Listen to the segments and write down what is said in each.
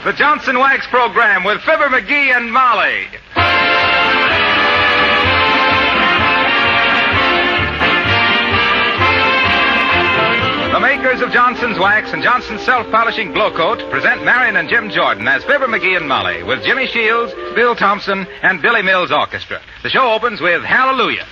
the Johnson Wax Program with Fibber McGee and Molly. The makers of Johnson's Wax and Johnson's Self-Polishing Glow Coat present Marion and Jim Jordan as Fibber McGee and Molly with Jimmy Shields, Bill Thompson, and Billy Mills Orchestra. The show opens with Hallelujah.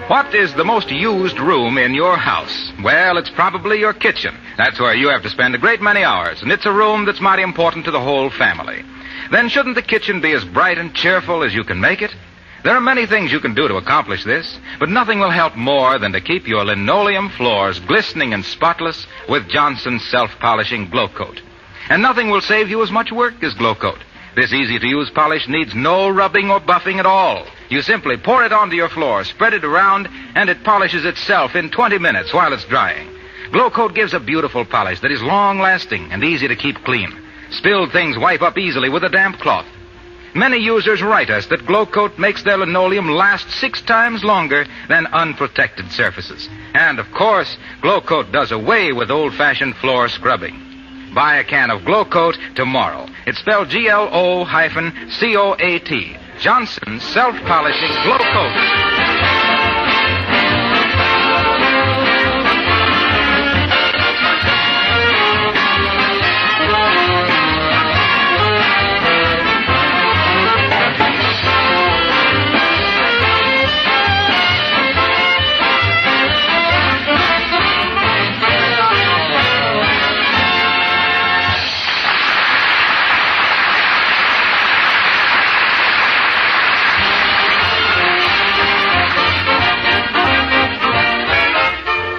What is the most used room in your house? Well, it's probably your kitchen. That's where you have to spend a great many hours, and it's a room that's mighty important to the whole family. Then shouldn't the kitchen be as bright and cheerful as you can make it? There are many things you can do to accomplish this, but nothing will help more than to keep your linoleum floors glistening and spotless with Johnson's Self-Polishing Glow Coat. And nothing will save you as much work as Glow Coat. This easy-to-use polish needs no rubbing or buffing at all. You simply pour it onto your floor, spread it around, and it polishes itself in 20 minutes while it's drying. Glow Coat gives a beautiful polish that is long-lasting and easy to keep clean. Spilled things wipe up easily with a damp cloth. Many users write us that Glow Coat makes their linoleum last 6 times longer than unprotected surfaces. And, of course, Glow Coat does away with old-fashioned floor scrubbing. Buy a can of Glow Coat tomorrow. It's spelled Glocoat. Johnson's Self-Polishing Glow Coat.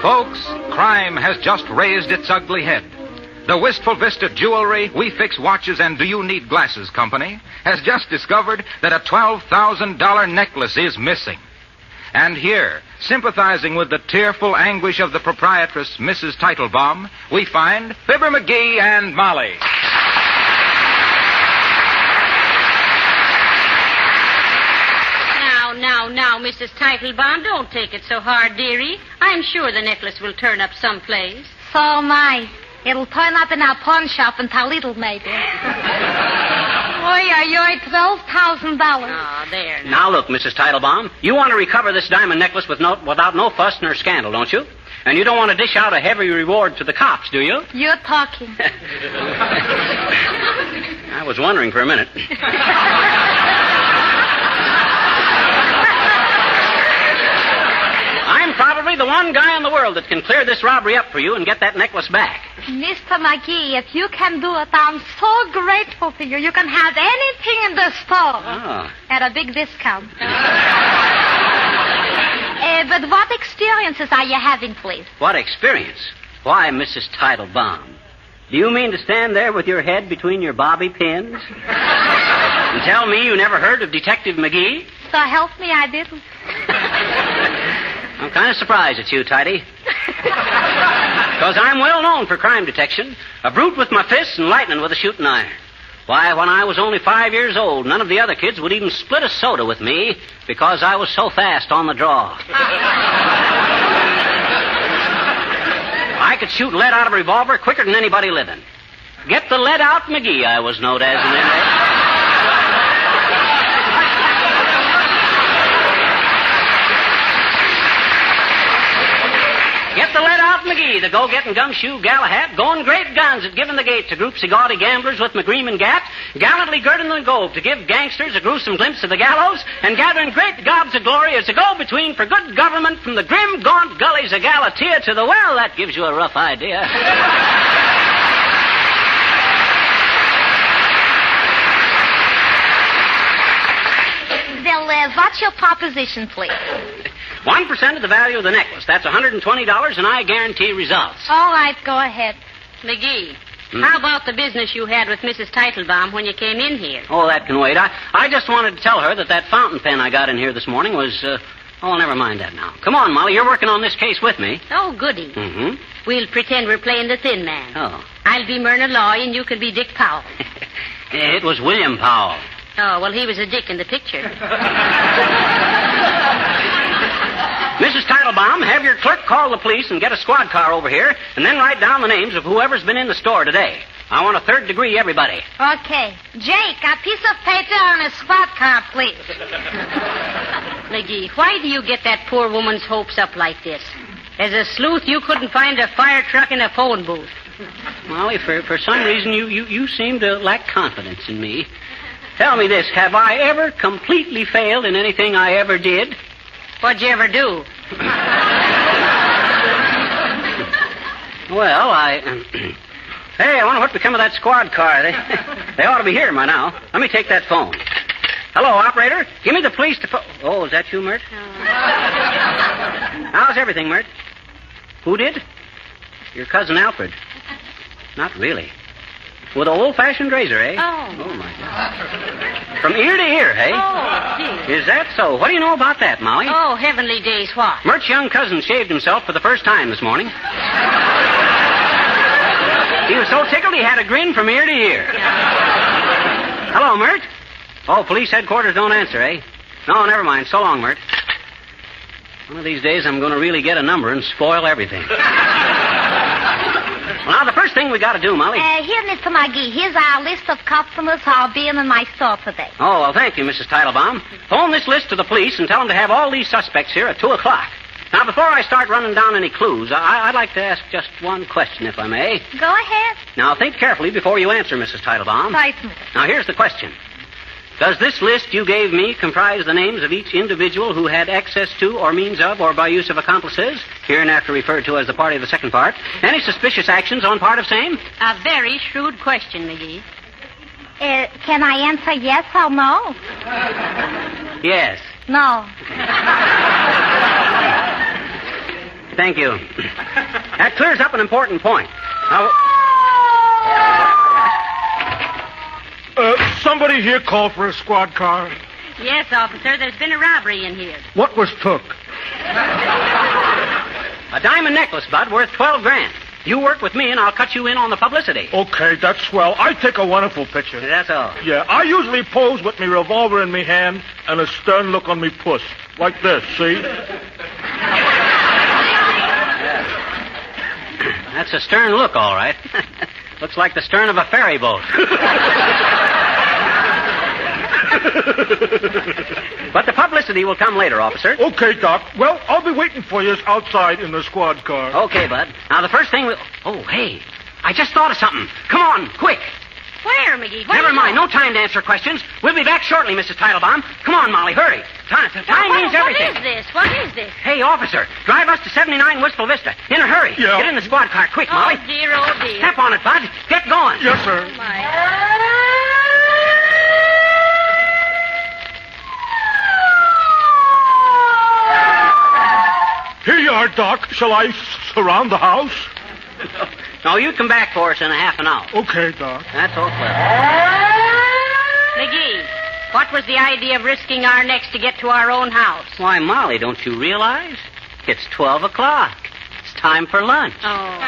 Folks, crime has just raised its ugly head. The Wistful Vista Jewelry, We Fix Watches, and Do You Need Glasses Company has just discovered that a $12,000 necklace is missing. And here, sympathizing with the tearful anguish of the proprietress, Mrs. Teitelbaum, we find Fibber McGee and Molly. Now, Mrs. Teitelbaum, don't take it so hard, dearie. I'm sure the necklace will turn up someplace. So am I. It'll turn up in our pawn shop in Toledo, maybe. Oy, $12,000. Oh, there. Now, look, Mrs. Teitelbaum, you want to recover this diamond necklace without no fuss nor scandal, don't you? And you don't want to dish out a heavy reward to the cops, do you? You're talking. I was wondering for a minute. I'm probably the one guy in the world that can clear this robbery up for you and get that necklace back. Mr. McGee, if you can do it, I'm so grateful to you. You can have anything in the store. Oh. At a big discount. But what experiences are you having, please? What experience? Why, Mrs. Teitelbaum, do you mean to stand there with your head between your bobby pins and tell me you never heard of Detective McGee? So help me, I didn't. I'm kind of surprised at you, Tidy. Because I'm well known for crime detection. A brute with my fists and lightning with a shooting iron. Why, when I was only 5 years old, none of the other kids would even split a soda with me because I was so fast on the draw. I could shoot lead out of a revolver quicker than anybody living. Get the lead out, McGee, I was known as in them days. Get the lead out, McGee, the go-getting gumshoe Galahad, going great guns at giving the gate to groups of gaudy gamblers with McGream and Gat, gallantly girding the gold to give gangsters a gruesome glimpse of the gallows, and gathering great gobs of glory as a go-between for good government from the grim, gaunt gullies of Galatea to the well. That gives you a rough idea. Well, what's your proposition, please? 1% of the value of the necklace. That's $120, and I guarantee results. All right, go ahead. McGee, how about the business you had with Mrs. Teitelbaum when you came in here? Oh, that can wait. I just wanted to tell her that fountain pen I got in here this morning was Oh, never mind that now. Come on, Molly. You're working on this case with me. Oh, goody. Mm-hmm. We'll pretend we're playing the thin man. Oh. I'll be Myrna Loy, and you can be Dick Powell. It was William Powell. Oh, well, he was a dick in the picture. Mrs. Teitelbaum, have your clerk call the police and get a squad car over here, and then write down the names of whoever's been in the store today. I want a third degree, everybody. Okay. Jake, a piece of paper on a squad car, please. McGee, why do you get that poor woman's hopes up like this? As a sleuth, you couldn't find a fire truck in a phone booth. Molly, for some reason, you seem to lack confidence in me. Tell me this, have I ever completely failed in anything I ever did? What'd you ever do? Well, Hey, I wonder what become of that squad car. They ought to be here by now. Let me take that phone. Hello, operator. Give me the police to... Oh, is that you, Mert? How's everything, Mert? Who did? Your cousin Alfred. Not really. With an old-fashioned razor, eh? Oh. Oh, my God. From ear to ear, eh? Oh, dear. Is that so? What do you know about that, Molly? Oh, heavenly days, what? Mert's young cousin shaved himself for the first time this morning. He was so tickled he had a grin from ear to ear. Hello, Mert? Oh, police headquarters don't answer, eh? No, never mind. So long, Mert. One of these days I'm going to really get a number and spoil everything. Well, now, the first thing we got to do, Molly... Here, Mr. McGee. Here's our list of customers who'll be in my store today. Oh, well, thank you, Mrs. Teitelbaum. Phone this list to the police and tell them to have all these suspects here at 2 o'clock. Now, before I start running down any clues, I'd like to ask just one question, if I may. Go ahead. Now, think carefully before you answer, Mrs. Teitelbaum. Certainly. Now, here's the question. Does this list you gave me comprise the names of each individual who had access to or means of or by use of accomplices, hereinafter referred to as the party of the second part, any suspicious actions on part of same? A very shrewd question, McGee. Can I answer yes or no? Yes. No. Thank you. That clears up an important point. Now... Somebody here called for a squad car. Yes, officer, there's been a robbery in here. What was took? A diamond necklace, Bud, worth $12,000. You work with me, and I'll cut you in on the publicity. Okay, that's swell. I take a wonderful picture. That's all. Yeah, I usually pose with me revolver in me hand and a stern look on me puss. Like this, see? That's a stern look, all right. Looks like the stern of a ferry boat. But the publicity will come later, officer. Okay, Doc. Well, I'll be waiting for you outside in the squad car. Okay, Bud. Now, the first thing we'll... Oh, hey. I just thought of something. Come on, quick. Where, McGee? Never mind. No time to answer questions. We'll be back shortly, Mrs. Teitelbaum. Come on, Molly. Hurry. Time means everything. What is this? What is this? Hey, officer. Drive us to 79 Wistful Vista. In a hurry. Yeah. Get in the squad car. Quick, Molly. Oh, dear, oh, dear. Step on it, Bud. Get going. Yes, sir. Oh, my. Here you are, Doc. Shall I surround the house? No, you come back for us in a half an hour. Okay, Doc. That's all clear. McGee, what was the idea of risking our necks to get to our own house? Why, Molly, don't you realize? It's 12 o'clock. It's time for lunch. Oh.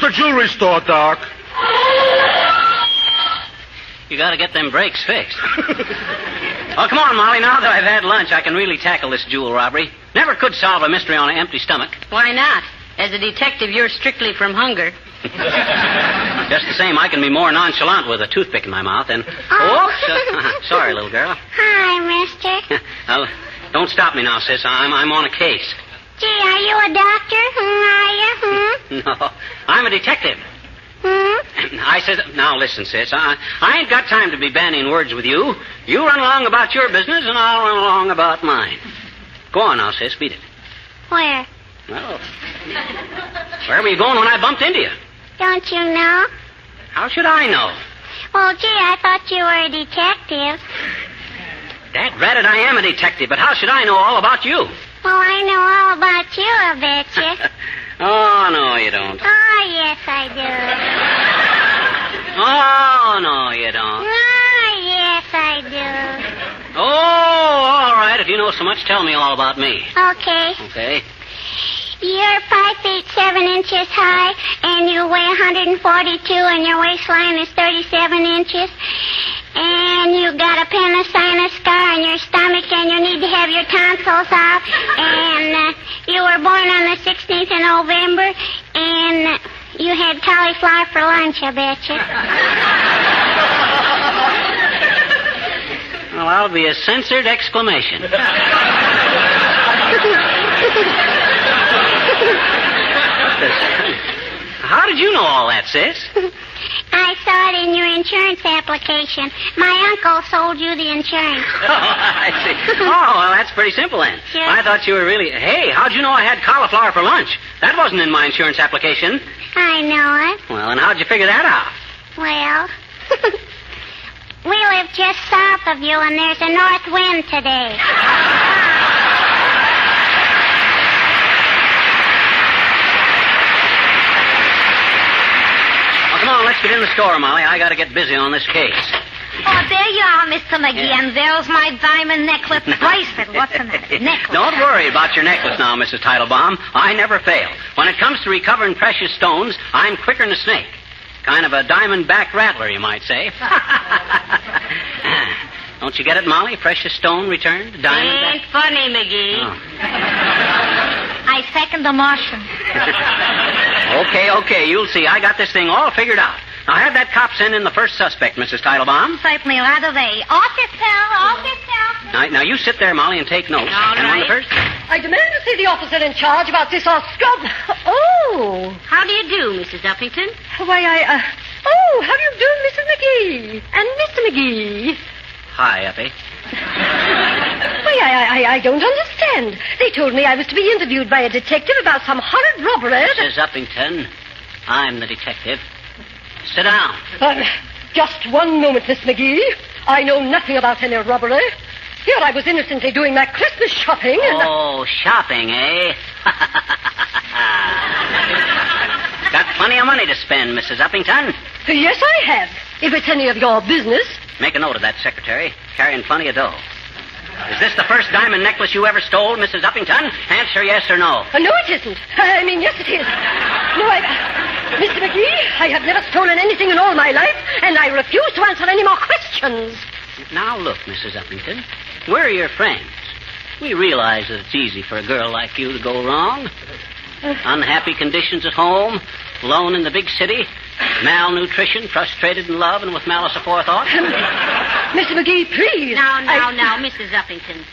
the jewelry store, Doc. You gotta get them brakes fixed. Well, come on, Molly. Now that I've had lunch, I can really tackle this jewel robbery. Never could solve a mystery on an empty stomach. Why not? As a detective, you're strictly from hunger. Just the same, I can be more nonchalant with a toothpick in my mouth and... sorry, little girl. Hi, mister. Don't stop me now, sis. I'm on a case. Gee, are you a doctor? Are you? No, I'm a detective. I said, now listen, sis, I ain't got time to be bandying words with you. You run along about your business, and I'll run along about mine. Go on now, sis, beat it. Where? Well, where were you going when I bumped into you? Don't you know? How should I know? Well, gee, I thought you were a detective. Dad ratted, I am a detective, but how should I know all about you? Well, I know all about you, I bet you. Oh, no, you don't. Oh, yes, I do. Oh, no, you don't. Oh, yes, I do. Oh, all right. If you know so much, tell me all about me. Okay. Okay. You're 5 feet 7 inches high, and you weigh 142, and your waistline is 37 inches. And you got a appendicitis scar on your stomach, and you need to have your tonsils out. And you were born on the 16th of November, and you had cauliflower for lunch, I bet you. Well, I'll be a censored exclamation. How did you know all that, sis? I saw it in your insurance application. My uncle sold you the insurance. Oh, I see. Oh, well, that's pretty simple then. Sure. I thought you were really... Hey, how'd you know I had cauliflower for lunch? That wasn't in my insurance application. I know it. Well, and how'd you figure that out? Well, we live just south of you, and there's a north wind today. Come on, let's get in the store, Molly. I gotta get busy on this case. Oh, there you are, Mr. McGee, and there's my diamond necklace bracelet. What's the matter? Necklace. Don't worry about your necklace now, Mrs. Teitelbaum. I never fail. When it comes to recovering precious stones, I'm quicker than a snake. Kind of a diamond-back rattler, you might say. Don't you get it, Molly? Precious stone returned, diamond. Ain't funny, McGee. Oh. I second the motion. Okay, you'll see. I got this thing all figured out. Now, have that cop send in the first suspect, Mrs. Teitelbaum. Certainly, right away. Officer. Now, you sit there, Molly, and take notes. All and on the right. first... I demand to see the officer in charge about this scrub. Oh. How do you do, Mrs. Uppington? Why, Oh, how do you do, Mrs. McGee? And Mr. McGee. Hi, Uppy. Why, I don't understand. They told me I was to be interviewed by a detective about some horrid robbery. Mrs. Uppington, I'm the detective. Sit down. Just one moment, Miss McGee. I know nothing about any robbery. Here I was innocently doing my Christmas shopping and... Oh, shopping, eh? Got plenty of money to spend, Mrs. Uppington. Yes, I have. If it's any of your business. Make a note of that, Secretary. Carrying plenty of dough. Is this the first diamond necklace you ever stole, Mrs. Uppington? Answer yes or no. No, it isn't. I mean, yes, it is. No, Mr. McGee, I have never stolen anything in all my life, and I refuse to answer any more questions. Now, look, Mrs. Uppington. We're your friends. We realize that it's easy for a girl like you to go wrong. Unhappy conditions at home, alone in the big city, malnutrition, frustrated in love, and with malice aforethought. Mr. McGee, please. Now, Mrs. Uppington.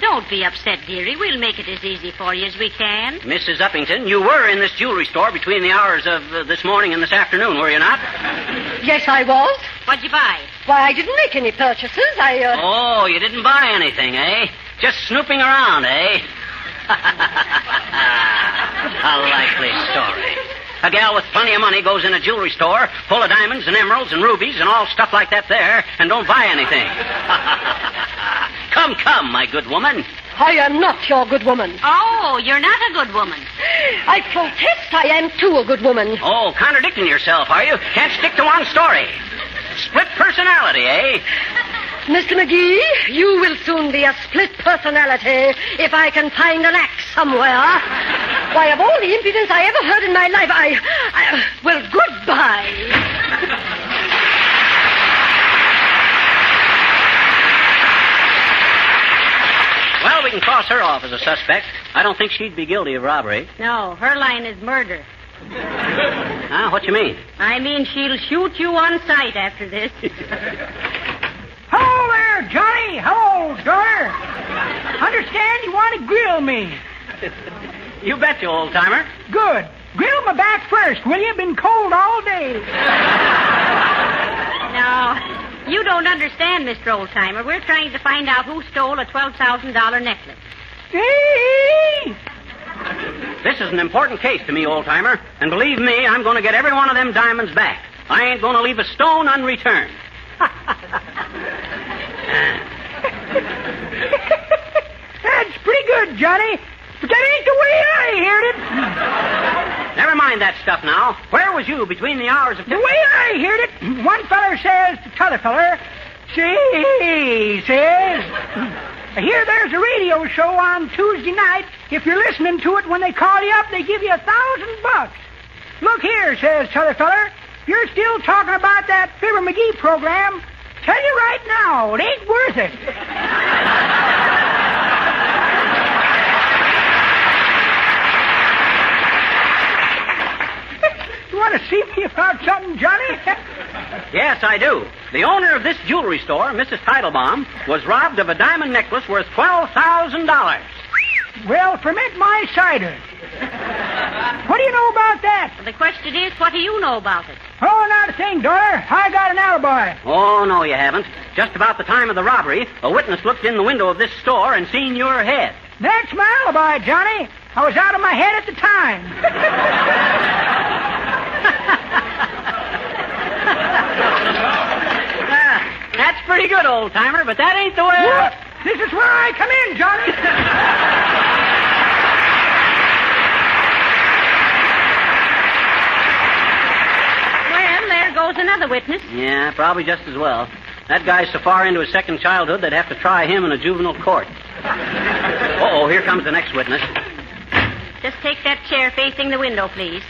Don't be upset, dearie. We'll make it as easy for you as we can. Mrs. Uppington, you were in this jewelry store between the hours of this morning and this afternoon, were you not? Yes, I was. What'd you buy? Why, I didn't make any purchases. Oh, you didn't buy anything, eh? Just snooping around, eh? A likely story. A gal with plenty of money goes in a jewelry store full of diamonds and emeralds and rubies and all stuff like that there and don't buy anything. Come, my good woman. I am not your good woman. Oh, you're not a good woman. I protest I am too a good woman. Oh, contradicting yourself, are you? Can't stick to one story. Split personality, eh? Mr. McGee, you will soon be a split personality if I can find an axe somewhere. Why, of all the impudence I ever heard in my life, Well, goodbye. Well, we can cross her off as a suspect. I don't think she'd be guilty of robbery. No, her line is murder. Huh? What you mean? I mean, she'll shoot you on sight after this. Hello there, Johnny. Hello, daughter. Understand you want to grill me. You betcha, old-timer. Good. Grill my back first, will you? Been cold all day. No, you don't understand, Mr. Oldtimer. We're trying to find out who stole a $12,000 necklace. Hey! This is an important case to me, old-timer. And believe me, I'm going to get every one of them diamonds back. I ain't going to leave a stone unreturned. That's pretty good, Johnny. But that ain't the way I heard it. Never mind that stuff now. Where was you between the hours of... The way I heard it, one feller says to t'other feller, say, says, I hear there's a radio show on Tuesday night. If you're listening to it when they call you up, they give you $1,000. Look here, says t'other feller, if you're still talking about that Fibber McGee program, tell you right now, it ain't worth it. You want to see me about something, Johnny? Yes, I do. The owner of this jewelry store, Mrs. Teitelbaum, was robbed of a diamond necklace worth $12,000. Well, ferment my cider. What do you know about that? The question is, what do you know about it? Oh, not a thing, daughter. I got an alibi. Oh, no, you haven't. Just about the time of the robbery, a witness looked in the window of this store and seen your head. That's my alibi, Johnny. I was out of my head at the time. That's pretty good, old-timer, but that ain't the way... What? This is where I come in, Johnny. Well, there goes another witness. Yeah, probably just as well. That guy's so far into his second childhood, they'd have to try him in a juvenile court. Uh-oh, here comes the next witness. Just take that chair facing the window, please.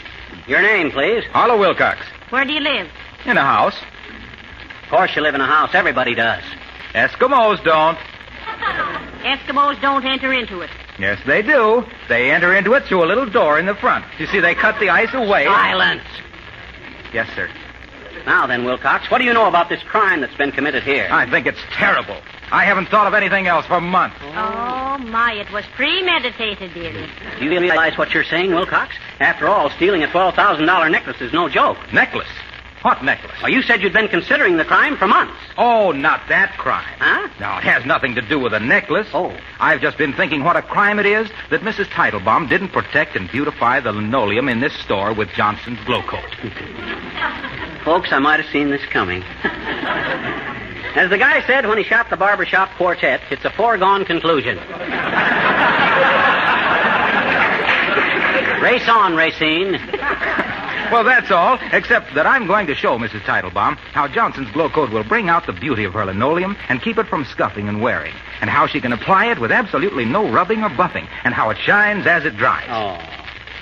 Your name, please. Harlow Wilcox. Where do you live? In a house. Of course you live in a house. Everybody does. Eskimos don't. Eskimos don't enter into it. Yes, they do. They enter into it through a little door in the front. You see, they cut the ice away. Silence. Yes, sir. Now then, Wilcox, what do you know about this crime that's been committed here? I think it's terrible. I haven't thought of anything else for months. Oh, my, it was premeditated, dearie. Do you realize what you're saying, Wilcox? After all, stealing a $12,000 necklace is no joke. Necklace? What necklace? Well, you said you'd been considering the crime for months. Oh, not that crime. Huh? No, it has nothing to do with a necklace. Oh. I've just been thinking what a crime it is that Mrs. Teitelbaum didn't protect and beautify the linoleum in this store with Johnson's Glow Coat. Folks, I might have seen this coming. As the guy said when he shot the barbershop quartet, it's a foregone conclusion. Race on, Racine. Well, that's all, except that I'm going to show Mrs. Teitelbaum how Johnson's Glow Coat will bring out the beauty of her linoleum and keep it from scuffing and wearing, and how she can apply it with absolutely no rubbing or buffing, and how it shines as it dries. Oh.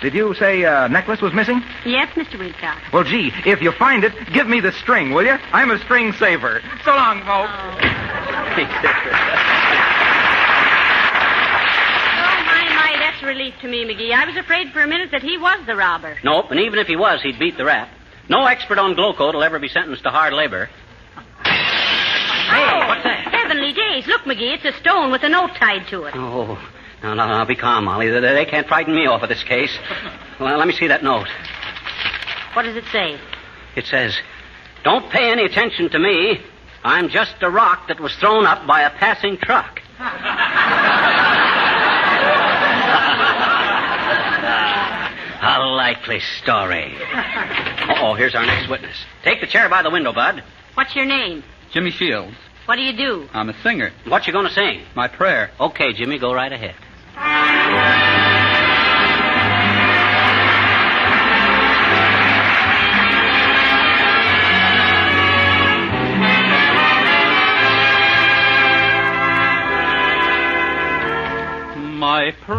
Did you say necklace was missing? Yes, Mr. Wilcox. Well, gee, if you find it, give me the string, will you? I'm a string saver. So long, folks. My, that's a relief to me, McGee. I was afraid for a minute that he was the robber. Nope, and even if he was, he'd beat the rap. No expert on Glow Coat will ever be sentenced to hard labor. Hey, what's that? Heavenly days. Look, McGee, it's a stone with a note tied to it. Oh, no, be calm, Molly. They can't frighten me off of this case. Well, let me see that note. What does it say? It says, "Don't pay any attention to me. I'm just a rock that was thrown up by a passing truck." A likely story. Uh-oh, here's our next witness. Take the chair by the window, Bud. What's your name? Jimmy Shields. What do you do? I'm a singer. What you gonna sing? My prayer. Okay, Jimmy, go right ahead. My prayer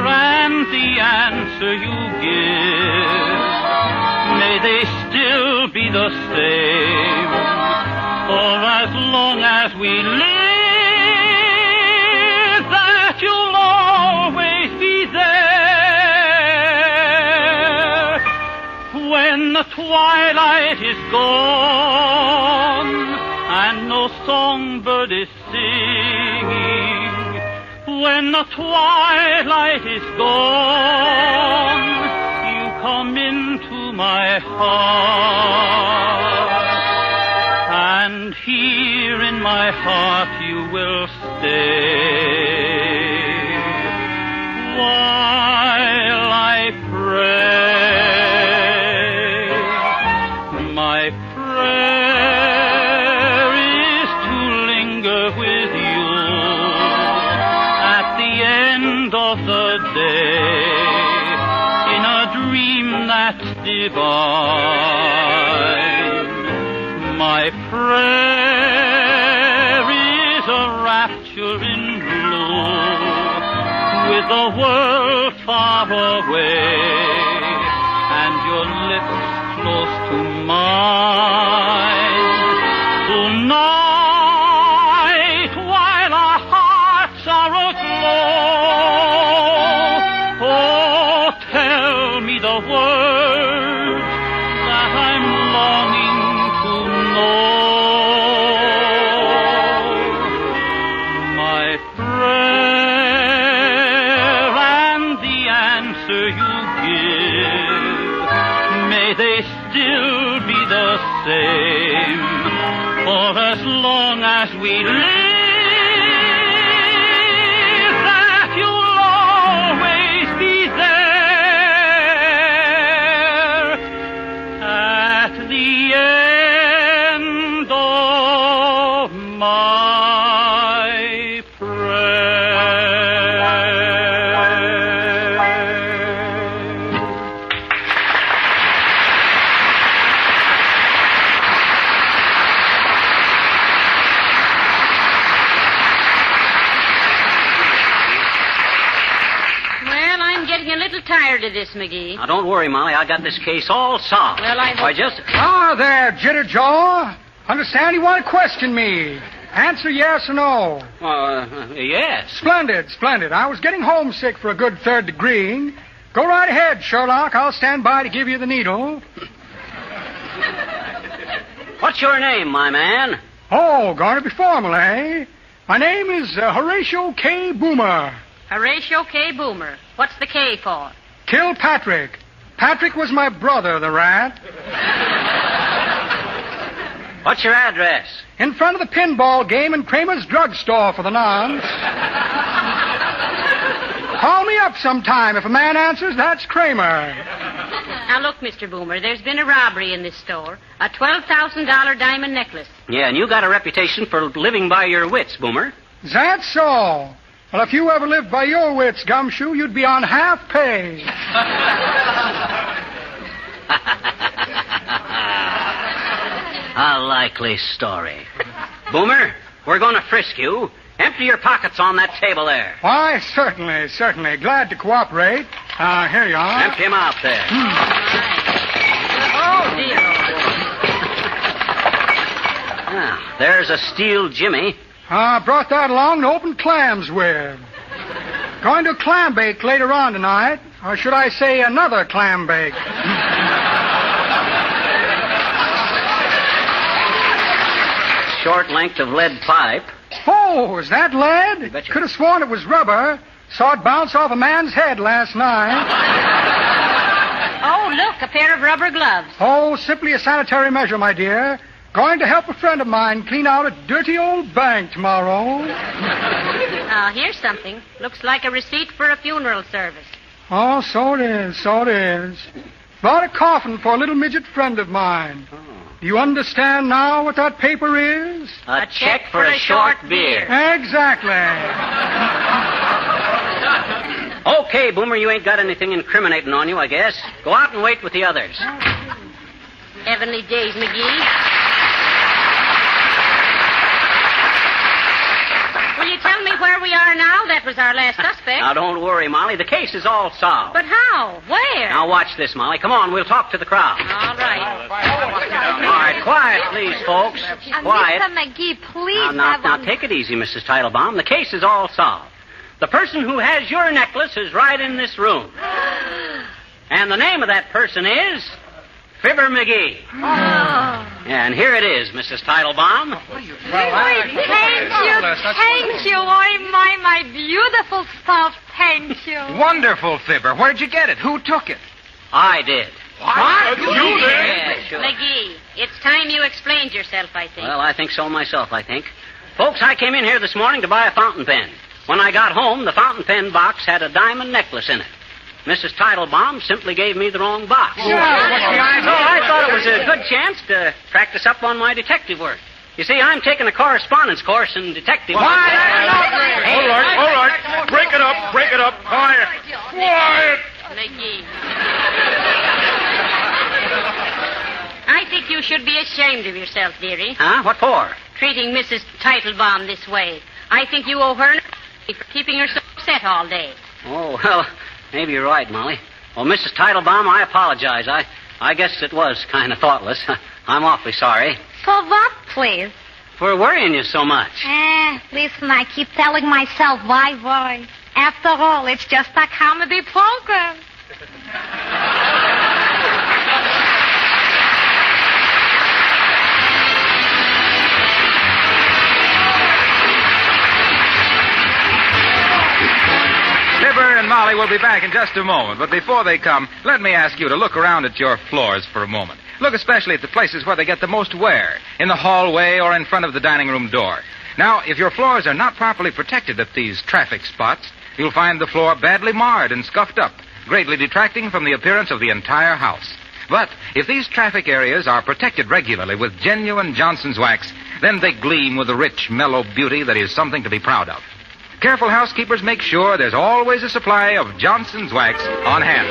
and the answer you give they still be the same. For as long as we live, that you'll always be there. When the twilight is gone and no songbird is singing, when the twilight is gone, you come into my heart, and here in my heart you will stay while I pray. My prayer is to linger with you at the end of the day in a dream that's divine. My prayer is a rapture in blue with the world far away and your lips close to mine. Tonight, while our hearts are aglow, oh, tell me the words that I'm longing to know. My prayer and the answer you give, may they still be the same. For as long as we live, that you'll always be there at the end of my prayer. Well, I'm getting a little tired of this, McGee. Now, don't worry, Molly. I got this case all solved. Well, I- Why, just... Ah, there, Jitterjaw. Understand you want to question me. Answer yes or no. Yes. Splendid, splendid. I was getting homesick for a good third degree. Go right ahead, Sherlock. I'll stand by to give you the needle. What's your name, my man? Oh, going to be formal, eh? My name is Horatio K. Boomer. Horatio K. Boomer. What's the K for? Kill Patrick. Patrick was my brother, the rat. What's your address? In front of the pinball game in Kramer's drugstore for the nonce. Call me up sometime. If a man answers, that's Kramer. Now, look, Mr. Boomer, there's been a robbery in this store. A $12,000 diamond necklace. Yeah, and you got a reputation for living by your wits, Boomer. Is that so? Well, if you ever lived by your wits, Gumshoe, you'd be on half pay. A likely story. Boomer, we're going to frisk you. Empty your pockets on that table there. Why, certainly, certainly. Glad to cooperate. Here you are. Empty them out there. Oh, dear. Now, there's a steel jimmy. Brought that along to open clams with. Going to a clam bake later on tonight. Or should I say another clam bake? Short length of lead pipe. Oh, is that lead? Betcha. Could have sworn it was rubber. Saw it bounce off a man's head last night. Oh, look, a pair of rubber gloves. Oh, simply a sanitary measure, my dear. Going to help a friend of mine clean out a dirty old bank tomorrow. Here's something. Looks like a receipt for a funeral service. Oh, so it is, so it is. Bought a coffin for a little midget friend of mine. Do you understand now what that paper is? A check for a short beer. Exactly. Okay, Boomer, you ain't got anything incriminating on you, I guess. Go out and wait with the others. Heavenly days, McGee. Will you tell me where we are now? That was our last suspect. Now, don't worry, Molly. The case is all solved. But how? Where? Now, watch this, Molly. Come on, we'll talk to the crowd. All right. All right, quiet, please, folks. Quiet. Mr. McGee, please. Now, take it easy, Mrs. Teitelbaum. The case is all solved. The person who has your necklace is right in this room. And the name of that person is Fibber McGee. Oh. And here it is, Mrs. Teitelbaum. Thank you. Thank you. Oh, my beautiful stuff. Thank you. Wonderful, Fibber. Where'd you get it? Who took it? I did. What? You did? Yeah, sure. McGee, it's time you explained yourself, I think. Well, I think so myself, I think. Folks, I came in here this morning to buy a fountain pen. When I got home, the fountain pen box had a diamond necklace in it. Mrs. Teitelbaum simply gave me the wrong box. So I thought it was a good chance to practice up on my detective work. You see, I'm taking a correspondence course in detective work. All right. Break it up. Quiet. McGee. I think you should be ashamed of yourself, dearie. Huh? What for? Treating Mrs. Teitelbaum this way. I think you owe her for keeping her so upset all day. Oh, well, maybe you're right, Molly. Well, Mrs. Teitelbaum, I apologize. I guess it was kind of thoughtless. I'm awfully sorry. For what, please? For worrying you so much. Listen, I keep telling myself, why? After all, it's just a comedy program. Fibber and Molly will be back in just a moment. But before they come, let me ask you to look around at your floors for a moment. Look especially at the places where they get the most wear, in the hallway or in front of the dining room door. Now, if your floors are not properly protected at these traffic spots, you'll find the floor badly marred and scuffed up, greatly detracting from the appearance of the entire house. But if these traffic areas are protected regularly with genuine Johnson's wax, then they gleam with a rich, mellow beauty that is something to be proud of. Careful housekeepers make sure there's always a supply of Johnson's wax on hand.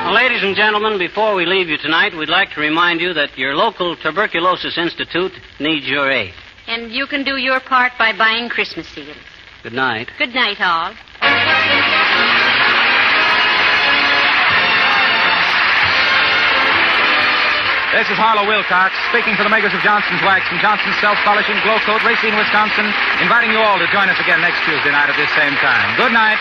Well, ladies and gentlemen, before we leave you tonight, we'd like to remind you that your local Tuberculosis Institute needs your aid. And you can do your part by buying Christmas seals. Good night. Good night, all. This is Harlow Wilcox, speaking for the makers of Johnson's Wax and Johnson's Self-Polishing Glow Coat, Racine, Wisconsin, inviting you all to join us again next Tuesday night at this same time. Good night.